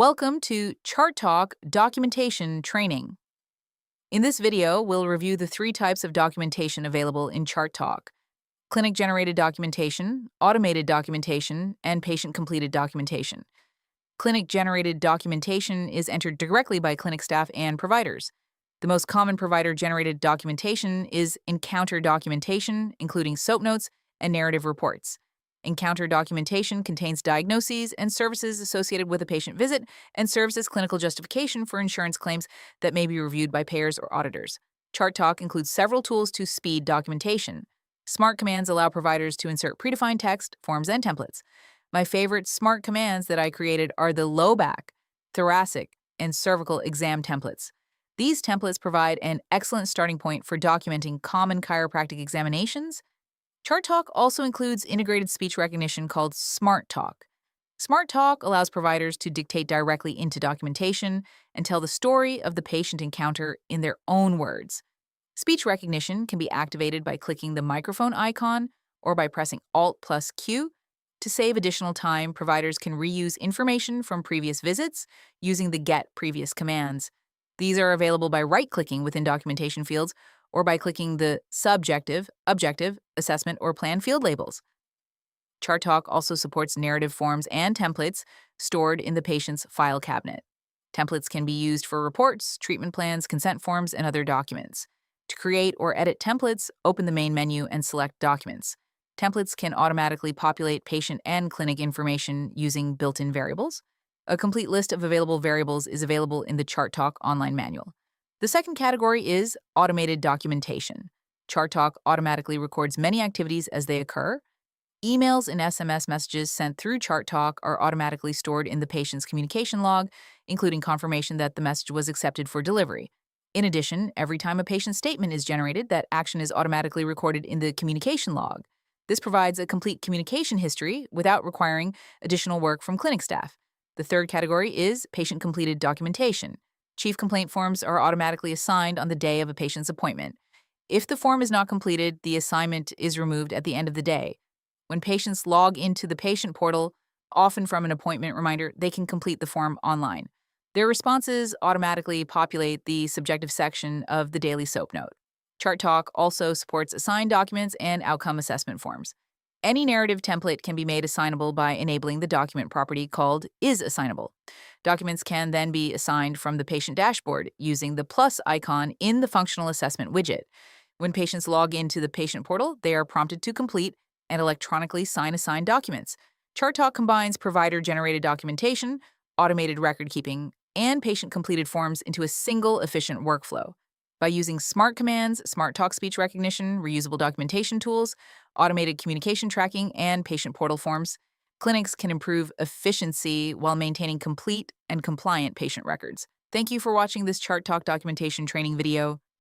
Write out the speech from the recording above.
Welcome to Chart Talk Documentation Training. In this video, we'll review the three types of documentation available in Chart Talk: Clinic-generated documentation, automated documentation, and patient-completed documentation. Clinic-generated documentation is entered directly by clinic staff and providers. The most common provider-generated documentation is encounter documentation, including SOAP notes and narrative reports. Encounter documentation contains diagnoses and services associated with a patient visit and serves as clinical justification for insurance claims that may be reviewed by payers or auditors. Chart Talk includes several tools to speed documentation. Smart commands allow providers to insert predefined text, forms, and templates. My favorite smart commands that I created are the low back, thoracic, and cervical exam templates. These templates provide an excellent starting point for documenting common chiropractic examinations. Chart Talk also includes integrated speech recognition called Smart Talk. Smart Talk allows providers to dictate directly into documentation and tell the story of the patient encounter in their own words. Speech recognition can be activated by clicking the microphone icon or by pressing Alt plus Q. To save additional time, providers can reuse information from previous visits using the Get Previous commands. These are available by right-clicking within documentation fields or by clicking the subjective, objective, assessment, or plan field labels. Chart Talk also supports narrative forms and templates stored in the patient's file cabinet. Templates can be used for reports, treatment plans, consent forms, and other documents. To create or edit templates, open the main menu and select Documents. Templates can automatically populate patient and clinic information using built-in variables. A complete list of available variables is available in the Chart Talk online manual. The second category is automated documentation. Chart Talk automatically records many activities as they occur. Emails and SMS messages sent through Chart Talk are automatically stored in the patient's communication log, including confirmation that the message was accepted for delivery. In addition, every time a patient statement is generated, that action is automatically recorded in the communication log. This provides a complete communication history without requiring additional work from clinic staff. The third category is patient-completed documentation. Chief complaint forms are automatically assigned on the day of a patient's appointment. If the form is not completed, the assignment is removed at the end of the day. When patients log into the patient portal, often from an appointment reminder, they can complete the form online. Their responses automatically populate the subjective section of the daily SOAP note. Chart Talk also supports assigned documents and outcome assessment forms. Any narrative template can be made assignable by enabling the document property called isAssignable. Documents can then be assigned from the patient dashboard using the plus icon in the functional assessment widget. When patients log into the patient portal, they are prompted to complete and electronically sign assigned documents. Chart Talk combines provider-generated documentation, automated record-keeping, and patient-completed forms into a single efficient workflow. By using smart commands, Smart Talk speech recognition, reusable documentation tools, automated communication tracking, and patient portal forms, clinics can improve efficiency while maintaining complete and compliant patient records. Thank you for watching this Chart Talk documentation training video.